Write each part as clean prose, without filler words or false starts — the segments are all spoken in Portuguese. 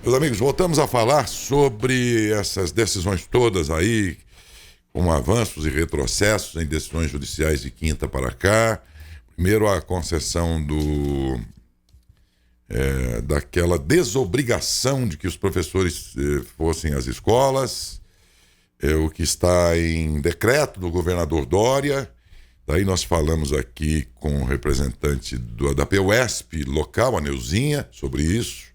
Meus amigos, voltamos a falar sobre essas decisões todas aí, com avanços e retrocessos em decisões judiciais de quinta para cá. Primeiro, a concessão daquela desobrigação de que os professores fossem às escolas, o que está em decreto do governador Dória. Daí nós falamos aqui com o representante da PUESP local, a Neuzinha, sobre isso.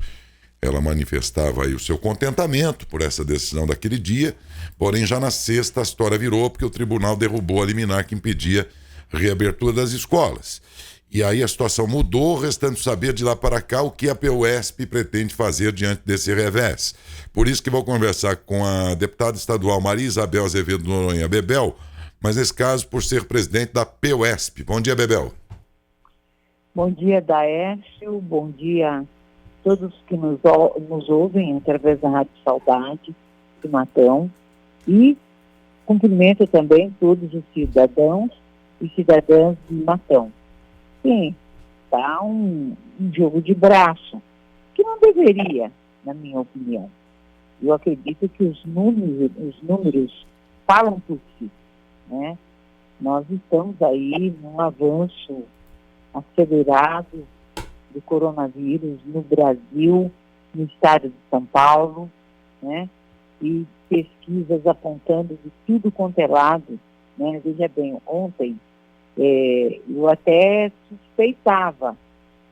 Ela manifestava aí o seu contentamento por essa decisão daquele dia, porém já na sexta a história virou porque o tribunal derrubou a liminar que impedia a reabertura das escolas. E aí a situação mudou, restando saber de lá para cá o que a PUESP pretende fazer diante desse revés. Por isso que vou conversar com a deputada estadual Maria Isabel Azevedo Noronha Bebel, mas nesse caso por ser presidente da PUESP. Bom dia, Bebel. Bom dia, Daércio. Bom dia todos que nos ouvem através da Rádio Saudade de Matão, e cumprimento também todos os cidadãos e cidadãs de Matão. Sim, está um jogo de braço, que não deveria, na minha opinião. Eu acredito que os números falam por si, né? Nós estamos aí num avanço acelerado do coronavírus no Brasil, no estado de São Paulo, né? E pesquisas apontando de tudo quanto é lado, né? Veja bem, ontem eu até suspeitava,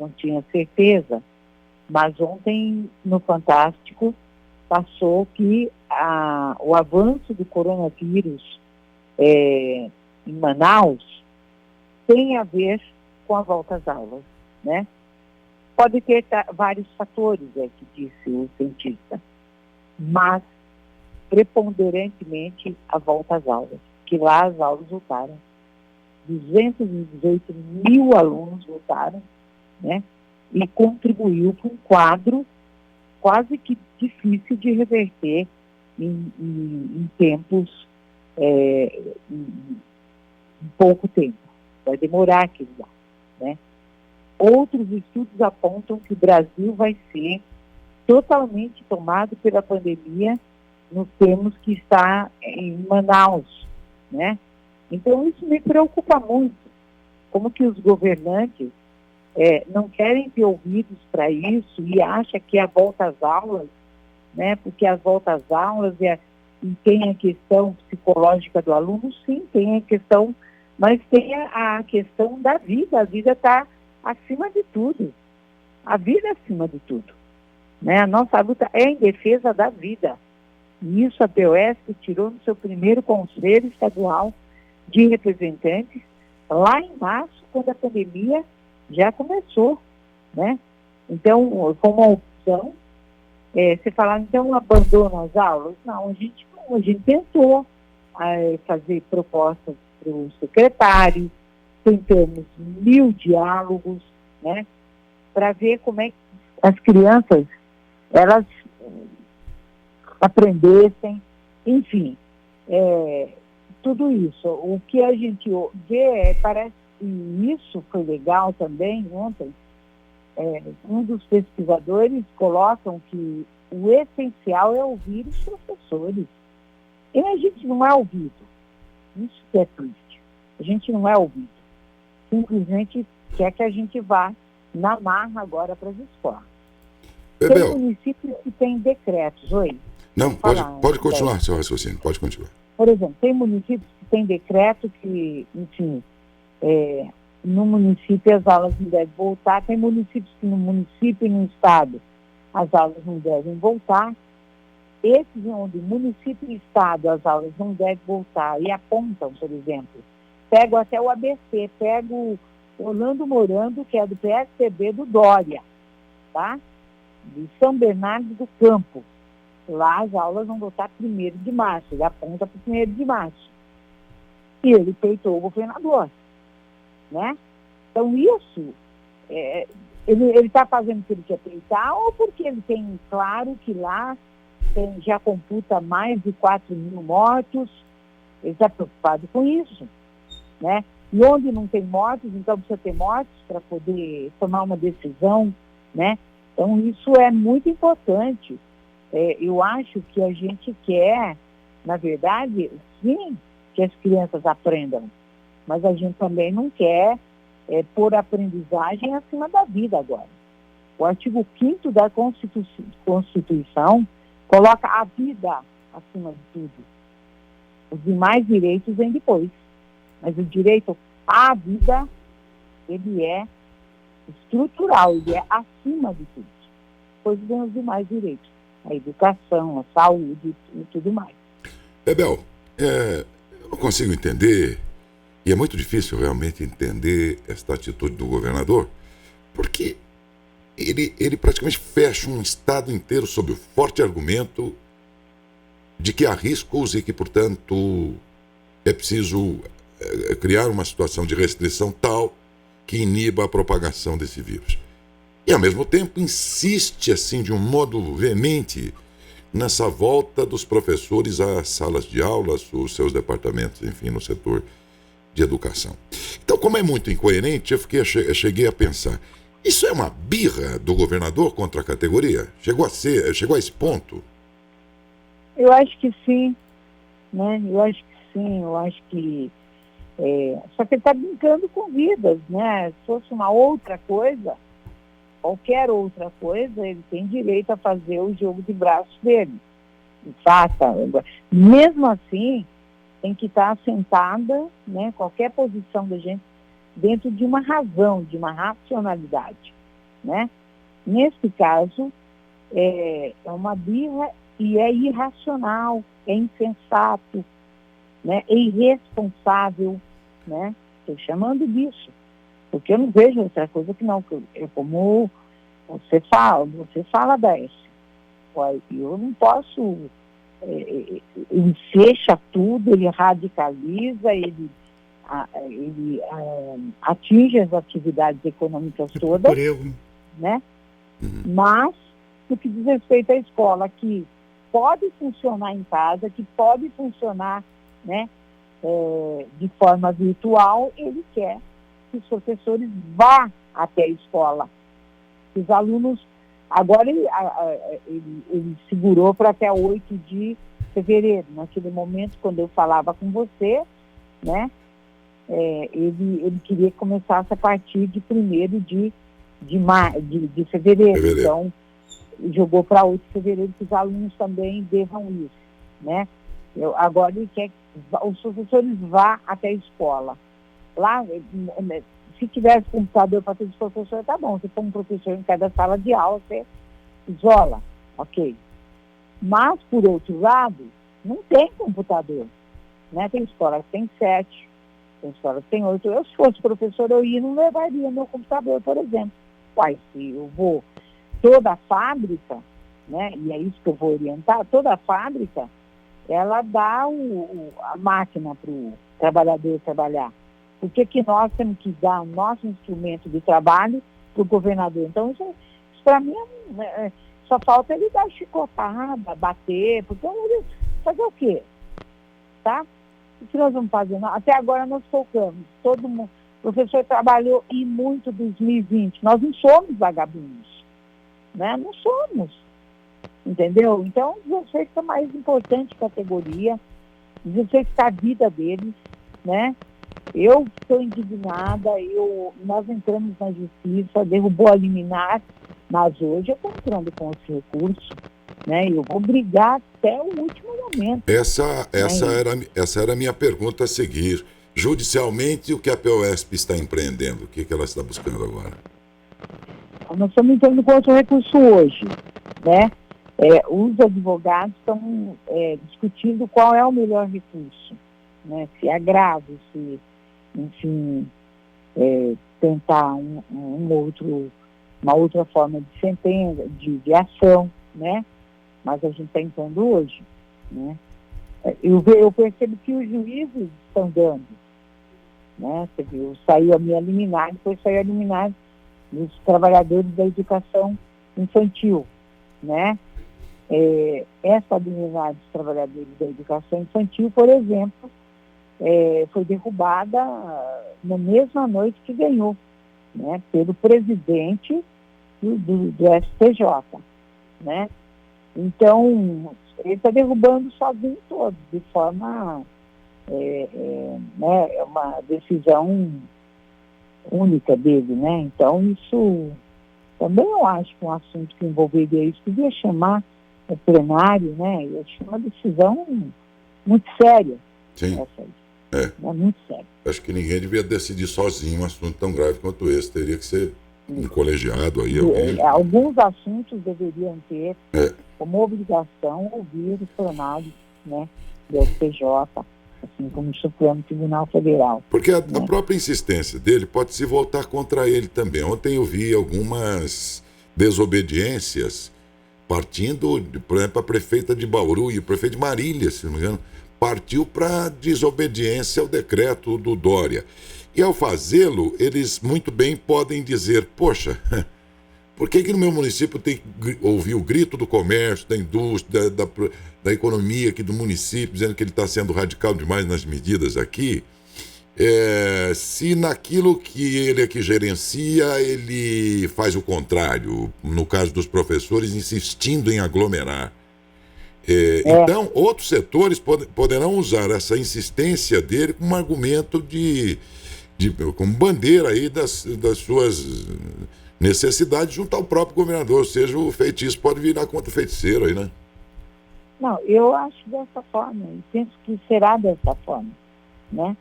não tinha certeza, mas ontem no Fantástico passou que o avanço do coronavírus em Manaus tem a ver com a volta às aulas, né? Pode ter vários fatores, que disse o cientista, mas preponderantemente a volta às aulas, que lá as aulas voltaram. 218 mil alunos voltaram, né? E contribuiu para um quadro quase que difícil de reverter em tempos, em pouco tempo. Vai demorar aquilo lá, né? Outros estudos apontam que o Brasil vai ser totalmente tomado pela pandemia nos termos que está em Manaus, né? Então isso me preocupa muito, como que os governantes não querem ter ouvidos para isso e acham que a volta às aulas, né? Porque a volta às aulas e tem a questão psicológica do aluno, sim, tem a questão, mas tem a questão da vida. A vida está acima de tudo. A vida é acima de tudo, né? A nossa luta é em defesa da vida. E isso a PUESP tirou no seu primeiro Conselho Estadual de Representantes, lá em março, quando a pandemia já começou, né? Então, como uma opção, você falar, então, abandono as aulas? Não, a gente tentou fazer propostas para o secretário, tentamos 1000 diálogos, né, para ver como é que as crianças, elas aprendessem, enfim, tudo isso. O que a gente vê, parece que isso foi legal também ontem, um dos pesquisadores colocam que o essencial é ouvir os professores. E a gente não é ouvido. Isso que é triste. A gente não é ouvido. Simplesmente quer que a gente vá na marra agora para as escolas. Bebel. Tem municípios que têm decretos. Oi? Não, pode continuar seu raciocínio, pode continuar. Por exemplo, tem municípios que têm decreto que, enfim, no município as aulas não devem voltar. Tem municípios que no município e no estado as aulas não devem voltar. Esses onde município e estado as aulas não devem voltar e apontam, por exemplo, pego até o ABC, pego Orlando Morando, que é do PSDB do Dória, tá? De São Bernardo do Campo. Lá as aulas vão voltar 1º de março, ele aponta para o 1º de março. E ele peitou o governador, né? Então isso, ele está fazendo o que ele quer peitar, ou porque ele tem claro que lá já computa mais de 4 mil mortos, ele está preocupado com isso, né? E onde não tem mortos, então precisa ter mortos para poder tomar uma decisão, né? Então, isso é muito importante. Eu acho que a gente quer, na verdade, sim, que as crianças aprendam, mas a gente também não quer pôr a aprendizagem acima da vida agora. O artigo 5º da Constituição coloca a vida acima de tudo. Os demais direitos vêm depois. Mas o direito à vida, ele é estrutural, ele é acima de tudo. Depois vem os demais direitos. A educação, a saúde e tudo mais. Bebel, eu não consigo entender, e é muito difícil realmente entender esta atitude do governador, porque ele praticamente fecha um estado inteiro sob o forte argumento de que há riscos e que, portanto, é preciso criar uma situação de restrição tal que iniba a propagação desse vírus. E, ao mesmo tempo, insiste, assim, de um modo veemente, nessa volta dos professores às salas de aulas, os seus departamentos, enfim, no setor de educação. Então, como é muito incoerente, eu cheguei a pensar, isso é uma birra do governador contra a categoria? Chegou a esse ponto? Eu acho que sim, né? Eu acho que só que ele está brincando com vidas, né? Se fosse uma outra coisa, qualquer outra coisa, ele tem direito a fazer o jogo de braços dele. Faça. Mesmo assim, tem que estar assentada, né, qualquer posição da gente dentro de uma razão, de uma racionalidade, né? Nesse caso, é uma birra e é irracional, é insensato, né? É irresponsável, né? Estou chamando disso, porque eu não vejo outra coisa que não, como você fala, Daícia, eu não posso, ele fecha tudo, ele radicaliza, ele atinge as atividades econômicas todas, né? Mas, no que diz respeito à escola, que pode funcionar em casa, que pode funcionar, né, de forma virtual, ele quer que os professores vá até a escola. Os alunos, agora ele segurou para até 8 de fevereiro. Naquele momento, quando eu falava com você, né, ele queria que começasse a partir de 1º de fevereiro. Então, jogou para 8 de fevereiro que os alunos também devam ir, né? Agora ele quer que os professores vá até a escola. Lá, se tivesse computador para todos os professores, tá bom. Se for um professor em cada sala de aula, você isola, ok. Mas, por outro lado, não tem computador, né? Tem escola que tem 7, tem escola que tem 8. Eu, se fosse professor, eu não levaria meu computador, por exemplo. Se eu vou... Toda a fábrica, né, e é isso que eu vou orientar, toda a fábrica, ela dá a máquina para o trabalhador trabalhar. Por que nós temos que dar o nosso instrumento de trabalho para o governador? Então, isso para mim, só falta ele dar chicotada, bater, porque fazer o quê? Tá? O que nós vamos fazer? Até agora nós focamos, todo mundo, o professor trabalhou e muito 2020, nós não somos vagabundos. Né? Não somos, entendeu? Então, os efeitos são mais importante categoria, os efeitos da vida deles, né? Eu estou indignada, nós entramos na justiça, derrubou a liminar, mas hoje eu estou entrando com esse recurso, né? Eu vou brigar até o último momento. Essa era a minha pergunta a seguir. Judicialmente, o que a POSP está empreendendo? O que ela está buscando agora? Nós estamos entrando com outro recurso hoje, né? Os advogados estão discutindo qual é o melhor recurso, né? Se é agravo, se, enfim, tentar uma outra forma de sentença, de ação, né? Mas a gente está entrando hoje, né? Eu percebo que os juízes estão dando, né? Você viu, saiu a minha liminar, depois saiu a liminar dos trabalhadores da educação infantil, né? Essa liminar dos trabalhadores da educação infantil, por exemplo, foi derrubada na mesma noite que ganhou, né? Pelo presidente do STJ, né? Então, ele está derrubando sozinho todos, de forma, né, é uma decisão única dele, né? Então, isso também eu acho que é um assunto que envolveria isso, podia chamar o plenário, né? Eu acho uma decisão muito séria. Sim. Essa aí. É muito séria. Acho que ninguém devia decidir sozinho um assunto tão grave quanto esse. Teria que ser um colegiado aí. Alguns assuntos deveriam ter como obrigação ouvir o plenário, né, do STJ, assim como o Supremo Tribunal Federal. Porque a própria insistência dele pode se voltar contra ele também. Ontem eu vi algumas desobediências partindo, por exemplo, a prefeita de Bauru e o prefeito de Marília, se não me engano, partiu para desobediência ao decreto do Dória. E ao fazê-lo, eles muito bem podem dizer, poxa, por que no meu município tem que ouvir o grito do comércio, da indústria, da economia aqui do município, dizendo que ele está sendo radical demais nas medidas aqui, se naquilo que ele aqui gerencia, ele faz o contrário, no caso dos professores, insistindo em aglomerar. Então, outros setores poderão usar essa insistência dele como argumento como bandeira aí das suas necessidades junto ao próprio governador, ou seja, o feitiço pode virar contra o feiticeiro aí, né? Não, eu acho dessa forma, e penso que será dessa forma, né?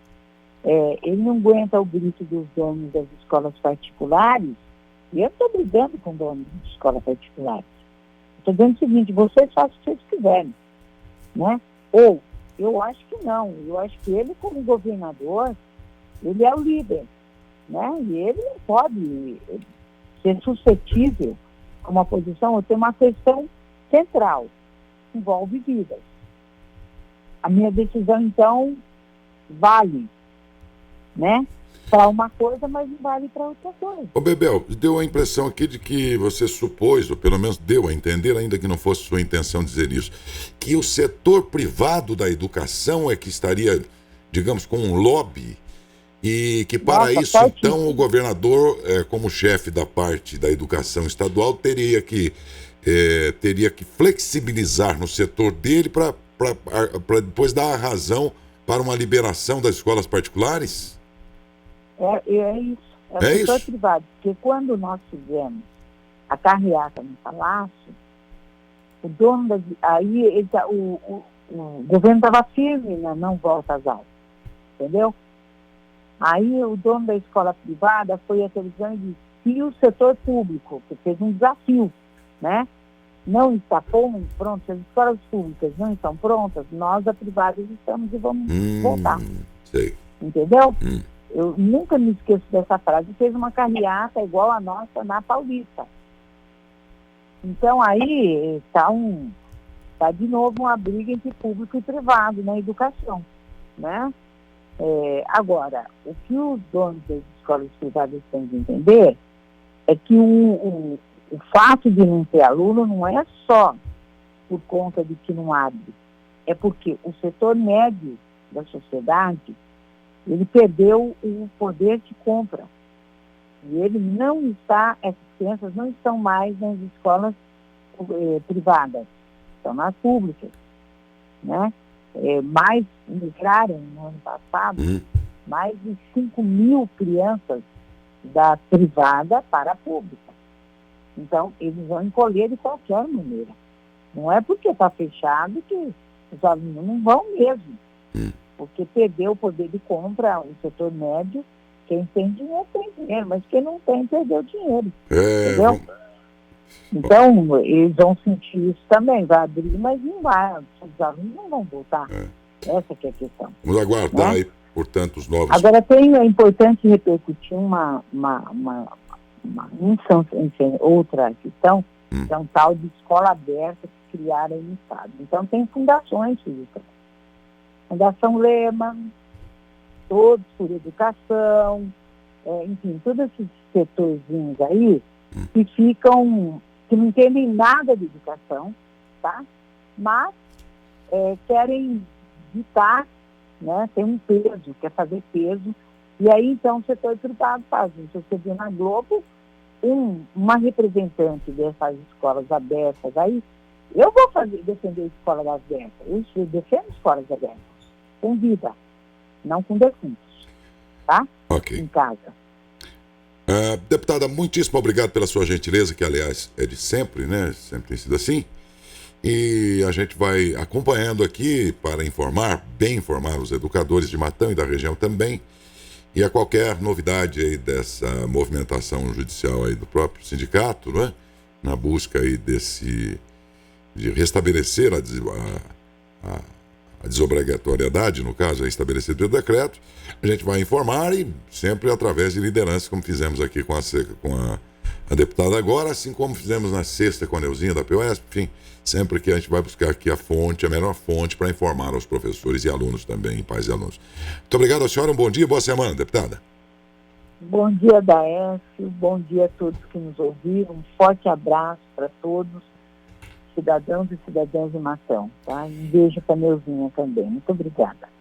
Ele não aguenta o grito dos donos das escolas particulares, e eu estou brigando com donos de escolas particulares. Estou dizendo o seguinte, vocês fazem o que vocês quiserem, né? Ou, eu acho que não, eu acho que ele como governador, ele é o líder, né? E ele não pode ser suscetível a uma posição, ou ter uma questão central, que envolve vidas. A minha decisão, então, vale, né? Para uma coisa, mas não vale para outra coisa. Ô Bebel, deu a impressão aqui de que você supôs, ou pelo menos deu a entender, ainda que não fosse sua intenção dizer isso, que o setor privado da educação é que estaria, digamos, com um lobby, e que para isso, então, o governador, como chefe da parte da educação estadual, teria que flexibilizar no setor dele para depois dar a razão para uma liberação das escolas particulares? É isso. É o setor privado. Porque quando nós fizemos a carreata no Palácio, o dono o governo estava firme na não volta às aulas. Entendeu? Aí o dono da escola privada foi à televisão e disse, se o setor público, que fez um desafio, né, não está pronto, se as escolas públicas não estão prontas, nós da privada estamos e vamos voltar. Sei. Entendeu? Eu nunca me esqueço dessa frase. Fez uma carreata igual a nossa na Paulista. Então aí está de novo uma briga entre público e privado na educação, né? Agora, o que os donos das escolas privadas têm de entender é que o fato de não ter aluno não é só por conta de que não abre, é porque o setor médio da sociedade, ele perdeu o poder de compra. E ele essas crianças não estão mais nas escolas privadas, estão nas públicas, né? Mais migraram no ano passado, mais de 5.000 crianças da privada para a pública. Então, eles vão encolher de qualquer maneira. Não é porque está fechado que os alunos não vão mesmo. Porque perdeu o poder de compra, o setor médio, quem tem dinheiro, mas quem não tem, perdeu dinheiro. Entendeu? Então, eles vão sentir isso também, vai abrir, mas não vai, os alunos não vão voltar. Essa que é a questão. Vamos aguardar aí, portanto, os novos... Agora, é importante repercutir outra questão, que é um tal de escola aberta que criaram no Estado. Então, tem fundações, Fundação Lema, Todos por Educação, enfim, todos esses setorzinhos aí que não entendem nada de educação, tá? Mas querem ditar, né? Tem um peso, quer fazer peso, e aí então o setor privado faz isso. Você vê na Globo, uma representante dessas escolas abertas, aí eu vou defender escolas abertas, eu defendo escolas abertas, com vida, não com defuntos, tá? Ok. Em casa. Deputada, muitíssimo obrigado pela sua gentileza, que aliás é de sempre, né? Sempre tem sido assim. E a gente vai acompanhando aqui para informar, bem informar os educadores de Matão e da região também. E a qualquer novidade aí dessa movimentação judicial aí do próprio sindicato, né? Na busca aí de restabelecer a desobrigatoriedade, no caso, é estabelecido pelo decreto, a gente vai informar e sempre através de liderança, como fizemos aqui com a deputada agora, assim como fizemos na sexta com a Neuzinha da POS, enfim, sempre que a gente vai buscar aqui a melhor fonte para informar aos professores e alunos também, pais e alunos. Muito obrigado à senhora, um bom dia, boa semana, deputada. Bom dia, Daécio, bom dia a todos que nos ouviram, um forte abraço para todos, cidadãos e cidadãs de Matão, tá? Um beijo para a Neuzinha também. Muito obrigada.